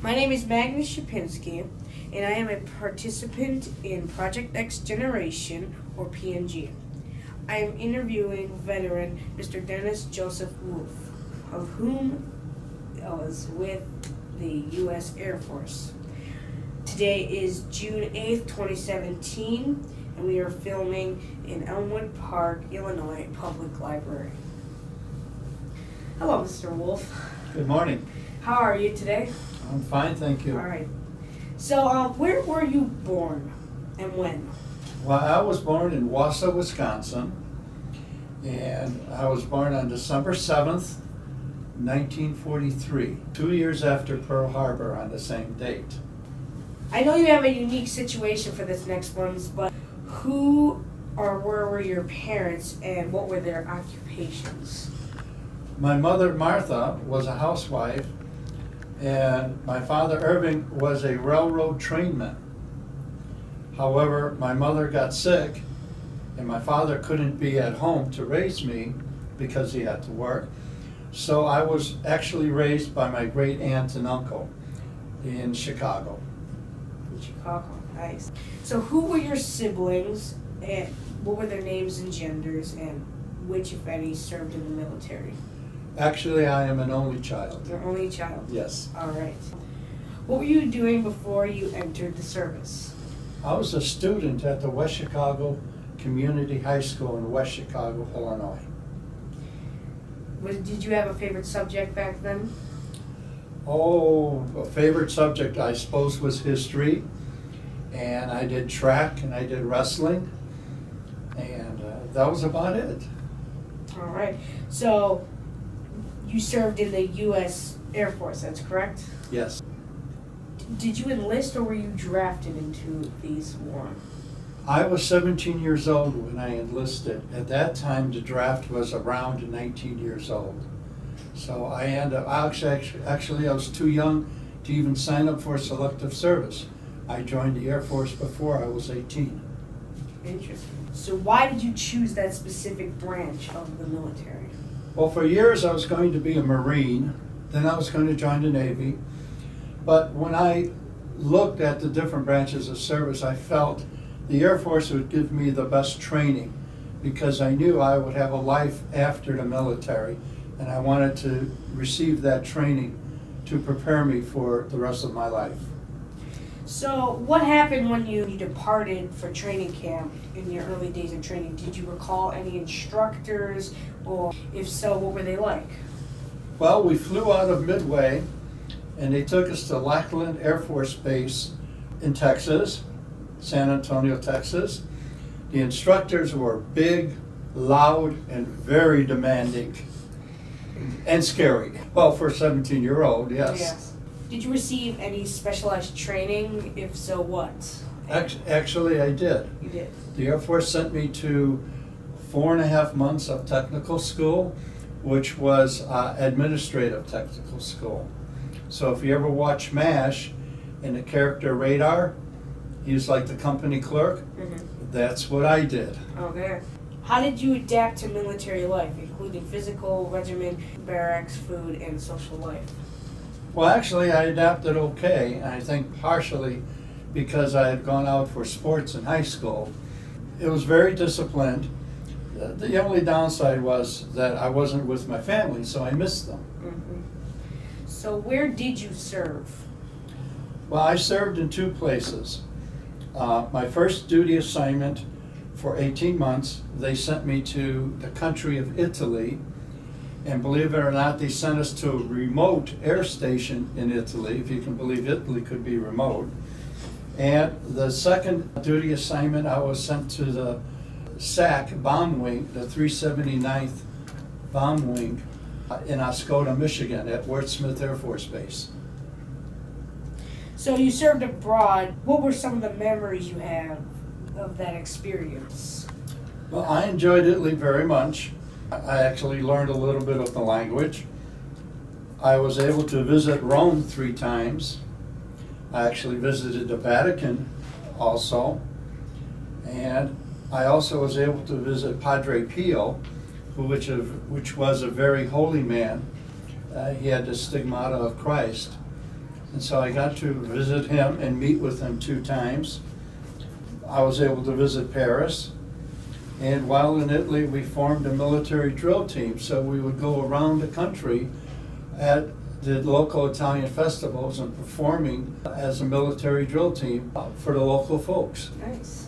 My name is Magnus Shapinski, and I am a participant in Project Next Generation, or PNG. I am interviewing veteran Mr. Dennis Joseph Wolfe, of whom was with the U.S. Air Force. Today is June 8th, 2017, and we are filming in Elmwood Park, Illinois Public Library. Hello, Mr. Wolfe. Good morning. How are you today? I'm fine, thank you. All right. So, where were you born and when? Well, I was born in Wausau, Wisconsin, and I was born on December 7th, 1943, 2 years after Pearl Harbor on the same date. I know you have a unique situation for this next one, but who or where were your parents and what were their occupations? My mother, Martha, was a housewife, and my father, Irving, was a railroad trainman. However, my mother got sick, and my father couldn't be at home to raise me because he had to work. So I was actually raised by my great aunt and uncle in Chicago. In Chicago, nice. So who were your siblings, and what were their names and genders, and which, if any, served in the military? Actually, I am an only child. You're only child? Yes. All right. What were you doing before you entered the service? I was a student at the West Chicago Community High School in West Chicago, Illinois. Did you have a favorite subject back then? Oh, a favorite subject, I suppose, was history. And I did track and I did wrestling. And that was about it. All right. So you served in the U.S. Air Force, that's correct? Yes. Did you enlist or were you drafted into these war? I was 17 years old when I enlisted. At that time, the draft was around 19 years old. So I ended up, actually I was too young to even sign up for selective service. I joined the Air Force before I was 18. Interesting. So why did you choose that specific branch of the military? Well, for years I was going to be a Marine, then I was going to join the Navy. But when I looked at the different branches of service, I felt the Air Force would give me the best training because I knew I would have a life after the military, and I wanted to receive that training to prepare me for the rest of my life. So what happened when you departed for training camp in your early days of training? Did you recall any instructors, or if so, what were they like? Well, we flew out of Midway, and they took us to Lackland Air Force Base in Texas, San Antonio, Texas. The instructors were big, loud, and very demanding, and scary. Well, for a 17-year-old, yes. Yes. Did you receive any specialized training? If so, what? Actually, I did. You did? The Air Force sent me to 4.5 months of technical school, which was administrative technical school. So if you ever watch MASH, and the character Radar, he's like the company clerk. Mm-hmm. That's what I did. Okay. How did you adapt to military life, including physical, regiment, barracks, food, and social life? Well, actually, I adapted okay. I think partially because I had gone out for sports in high school. It was very disciplined. The only downside was that I wasn't with my family, so I missed them. Mm-hmm. So where did you serve? Well, I served in 2 places. My first duty assignment for 18 months, they sent me to the country of Italy. And believe it or not, they sent us to a remote air station in Italy, if you can believe Italy could be remote. And the second duty assignment, I was sent to the SAC bomb wing, the 379th bomb wing in Oscoda, Michigan at Worth Smith Air Force Base. So you served abroad. What were some of the memories you have of that experience? Well, I enjoyed Italy very much. I actually learned a little bit of the language. I was able to visit Rome 3 times. I actually visited the Vatican also. And I also was able to visit Padre Pio, which was a very holy man. He had the stigmata of Christ. And so I got to visit him and meet with him 2 times. I was able to visit Paris. And while in Italy, we formed a military drill team. So we would go around the country at the local Italian festivals and performing as a military drill team for the local folks. Nice.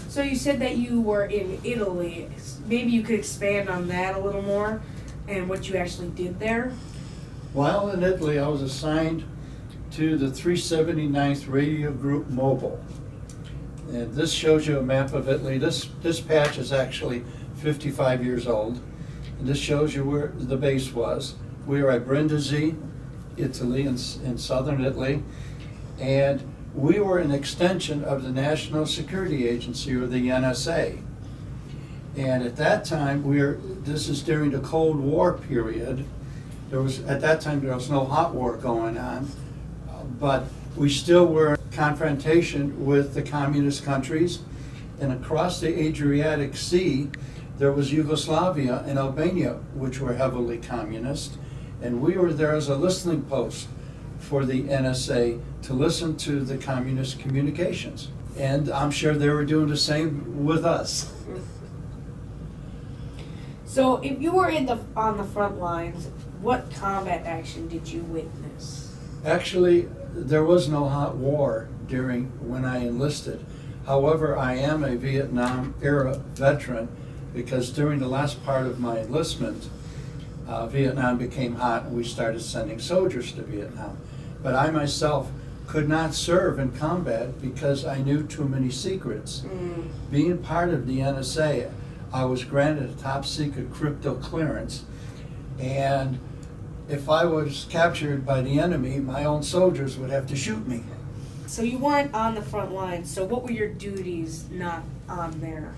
So you said that you were in Italy. Maybe you could expand on that a little more and what you actually did there? While in Italy, I was assigned to the 379th Radio Group Mobile. And this shows you a map of Italy. This patch is actually 55 years old. And this shows you where the base was. We were at Brindisi, Italy, in southern Italy. And we were an extension of the National Security Agency, or the NSA. And at that time, this is during the Cold War period. At that time, there was no hot war going on. But we still were in confrontation with the communist countries. And across the Adriatic Sea, there was Yugoslavia and Albania, which were heavily communist. And we were there as a listening post for the NSA to listen to the communist communications. And I'm sure they were doing the same with us. So if you were on the front lines, what combat action did you witness? Actually, there was no hot war when I enlisted. However, I am a Vietnam era veteran because during the last part of my enlistment, Vietnam became hot and we started sending soldiers to Vietnam. But I myself could not serve in combat because I knew too many secrets. Being part of the NSA, I was granted a top secret crypto clearance, and if I was captured by the enemy, my own soldiers would have to shoot me. So you weren't on the front lines, so what were your duties not on there?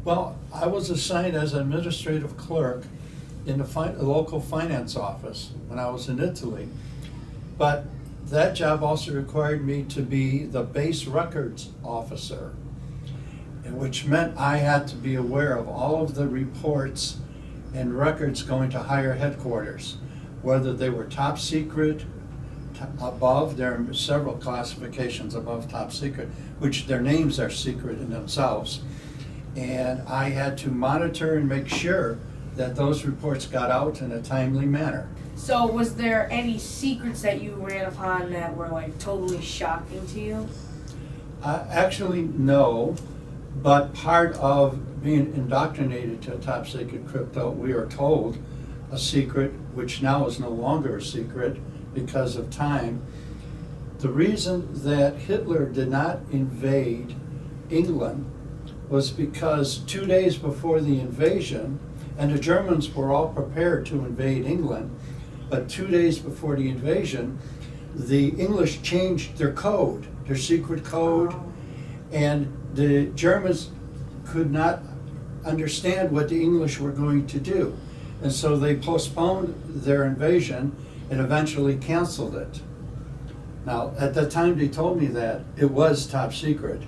Well, I was assigned as an administrative clerk in the local finance office when I was in Italy. But that job also required me to be the base records officer, which meant I had to be aware of all of the reports and records going to higher headquarters, whether they were top secret, above. There are several classifications above top secret, which their names are secret in themselves. And I had to monitor and make sure that those reports got out in a timely manner. So was there any secrets that you ran upon that were like totally shocking to you? Actually, no, but part of being indoctrinated to top secret crypto, we are told a secret, which now is no longer a secret because of time. The reason that Hitler did not invade England was because 2 days before the invasion, and the Germans were all prepared to invade England, but 2 days before the invasion, the English changed their code, their secret code, and the Germans could not understand what the English were going to do. And so they postponed their invasion and eventually canceled it. Now, at the time they told me that, it was top secret,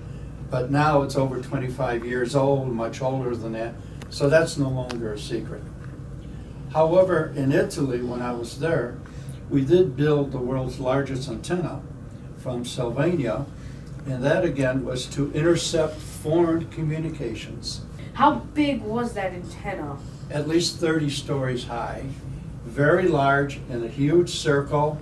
but now it's over 25 years old, much older than that, so that's no longer a secret. However, in Italy, when I was there, we did build the world's largest antenna from Sylvania, and that again was to intercept foreign communications. How big was that antenna? At least 30 stories high, very large in a huge circle.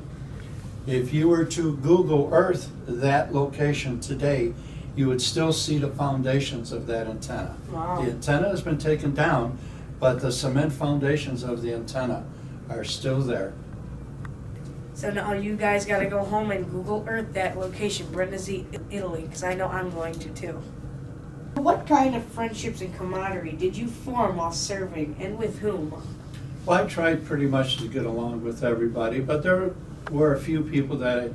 If you were to Google Earth that location today, you would still see the foundations of that antenna. Wow. The antenna has been taken down, but the cement foundations of the antenna are still there. So now you guys got to go home and Google Earth that location, Brindisi, Italy, because I know I'm going to too. What kind of friendships and camaraderie did you form while serving, and with whom? Well, I tried pretty much to get along with everybody, but there were a few people that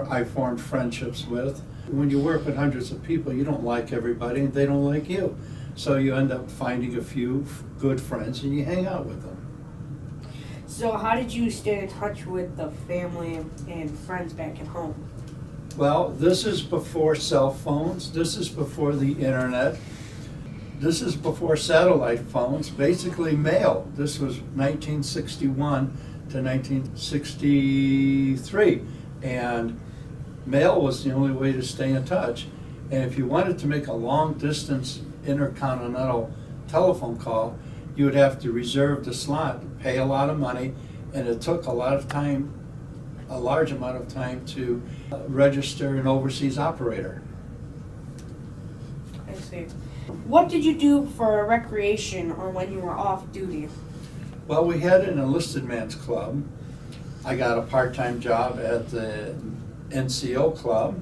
I formed friendships with. When you work with hundreds of people, you don't like everybody and they don't like you. So you end up finding a few good friends and you hang out with them. So how did you stay in touch with the family and friends back at home? Well, this is before cell phones. This is before the internet. This is before satellite phones, basically mail. This was 1961 to 1963. And mail was the only way to stay in touch. And if you wanted to make a long distance intercontinental telephone call, you would have to reserve the slot, pay a lot of money, and it took a lot of time, a large amount of time to register an overseas operator. I see. What did you do for recreation or when you were off duty? Well, we had an enlisted man's club. I got a part-time job at the NCO club,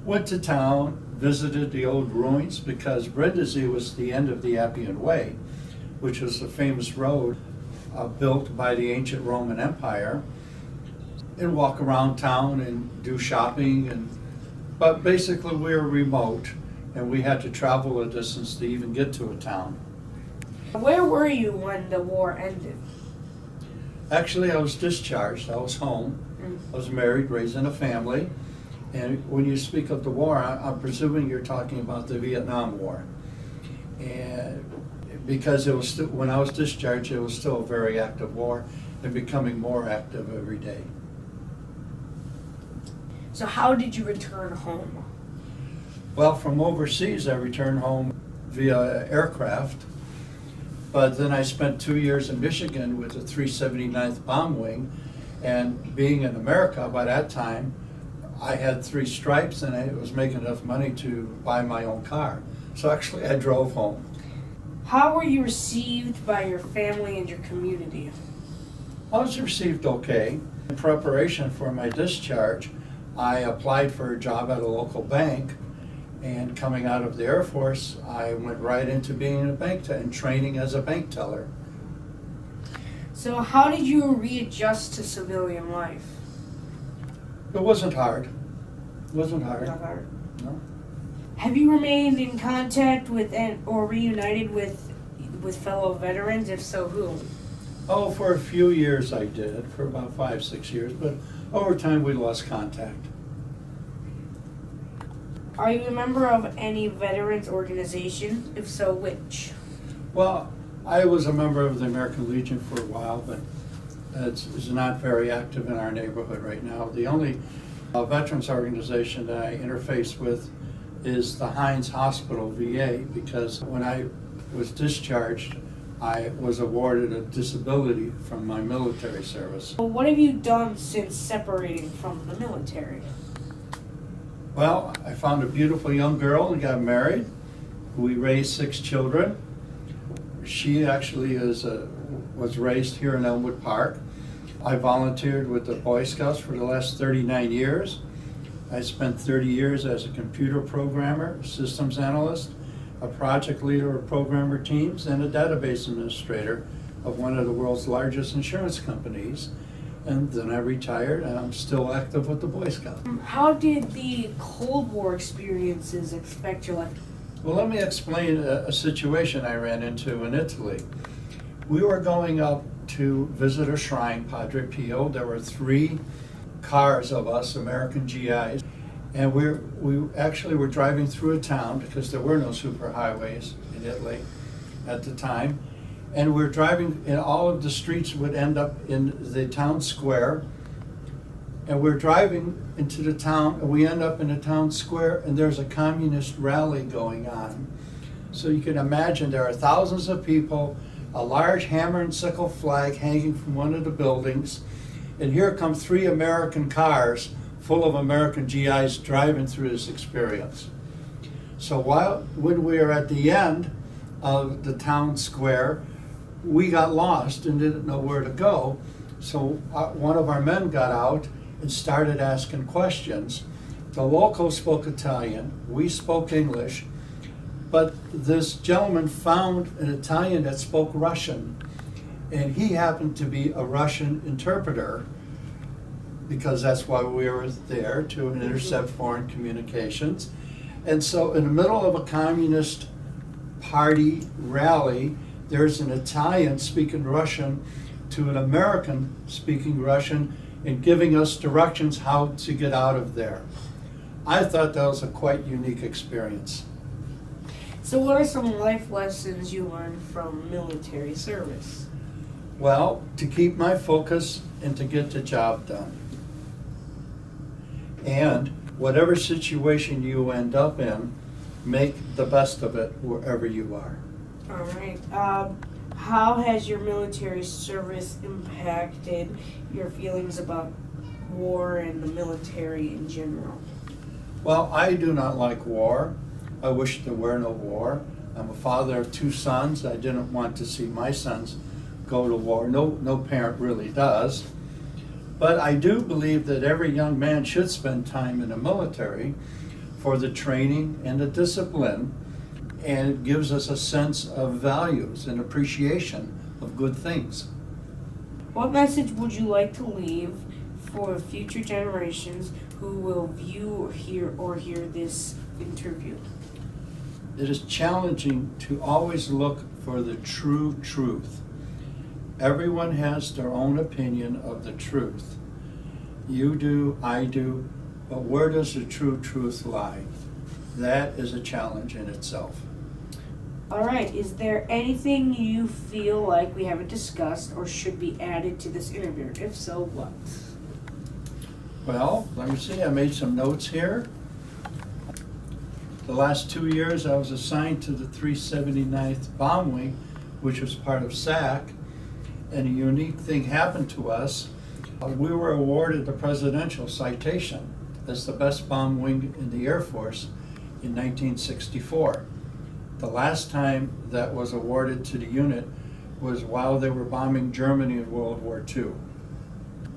went to town, visited the old ruins because Brindisi was the end of the Appian Way, which was the famous road built by the ancient Roman Empire, and walk around town and do shopping. But basically we were remote and we had to travel a distance to even get to a town. Where were you when the war ended? Actually, I was discharged. I was home. I was married, raising a family. And when you speak of the war, I'm presuming you're talking about the Vietnam War. And because it was still, when I was discharged, it was still a very active war and becoming more active every day. So how did you return home? Well, from overseas, I returned home via aircraft. But then I spent 2 years in Michigan with the 379th Bomb Wing. And being in America by that time, I had 3 stripes and I was making enough money to buy my own car. So actually I drove home. How were you received by your family and your community? I was received okay. In preparation for my discharge, I applied for a job at a local bank. And coming out of the Air Force, I went right into being a bank teller and training as a bank teller. So how did you readjust to civilian life? It wasn't hard. It wasn't hard. Not hard. No. Have you remained in contact with or reunited with fellow veterans? If so, who? Oh, for a few years I did, for about 5-6 years, but over time we lost contact. Are you a member of any veterans organization? If so, which? Well, I was a member of the American Legion for a while, but it's not very active in our neighborhood right now. The only veterans organization that I interface with is the Hines Hospital VA, because when I was discharged, I was awarded a disability from my military service. Well, what have you done since separating from the military? Well, I found a beautiful young girl and got married. We raised 6 children. She actually was raised here in Elmwood Park. I volunteered with the Boy Scouts for the last 39 years. I spent 30 years as a computer programmer, systems analyst, a project leader of programmer teams, and a database administrator of one of the world's largest insurance companies. And then I retired, and I'm still active with the Boy Scouts. How did the Cold War experiences affect your life? Well, let me explain a situation I ran into in Italy. We were going up to visit a shrine, Padre Pio. There were 3 cars of us, American GIs, and we actually were driving through a town because there were no superhighways in Italy at the time. And we're driving, and all of the streets would end up in the town square. And we're driving into the town, and we end up in the town square, and there's a communist rally going on. So you can imagine there are thousands of people, a large hammer and sickle flag hanging from one of the buildings, and here come 3 American cars full of American GIs driving through this experience. So when we were at the end of the town square, we got lost and didn't know where to go. So one of our men got out and started asking questions. The locals spoke Italian, we spoke English, but this gentleman found an Italian that spoke Russian, and he happened to be a Russian interpreter, because that's why we were there, to intercept foreign communications. And so in the middle of a communist party rally, there's an Italian speaking Russian to an American speaking Russian and giving us directions how to get out of there. I thought that was a quite unique experience. So what are some life lessons you learned from military service? Well, to keep my focus and to get the job done. And whatever situation you end up in, make the best of it wherever you are. All right. How has your military service impacted your feelings about war and the military in general? Well, I do not like war. I wish there were no war. I'm a father of 2 sons. I didn't want to see my sons go to war. No parent really does. But I do believe that every young man should spend time in the military for the training and the discipline, and it gives us a sense of values and appreciation of good things. What message would you like to leave for future generations who will view or hear this interview? It is challenging to always look for the true truth. Everyone has their own opinion of the truth. You do, I do, but where does the true truth lie? That is a challenge in itself. All right, is there anything you feel like we haven't discussed or should be added to this interview? If so, what? Well, let me see, I made some notes here. The last 2 years I was assigned to the 379th Bomb Wing, which was part of SAC, and a unique thing happened to us. We were awarded the Presidential Citation as the best bomb wing in the Air Force in 1964. The last time that was awarded to the unit was while they were bombing Germany in World War II.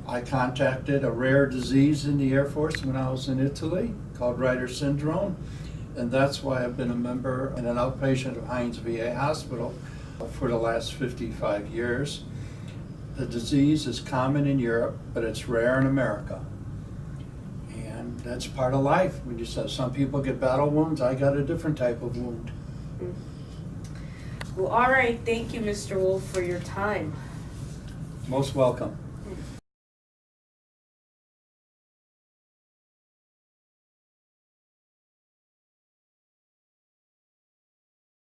I contacted a rare disease in the Air Force when I was in Italy called Reiter syndrome, and that's why I've been a member and an outpatient of Heinz VA Hospital for the last 55 years. The disease is common in Europe, but it's rare in America. And that's part of life. When you say some people get battle wounds, I got a different type of wound. Well, all right. Thank you, Mr. Wolfe, for your time. Most welcome.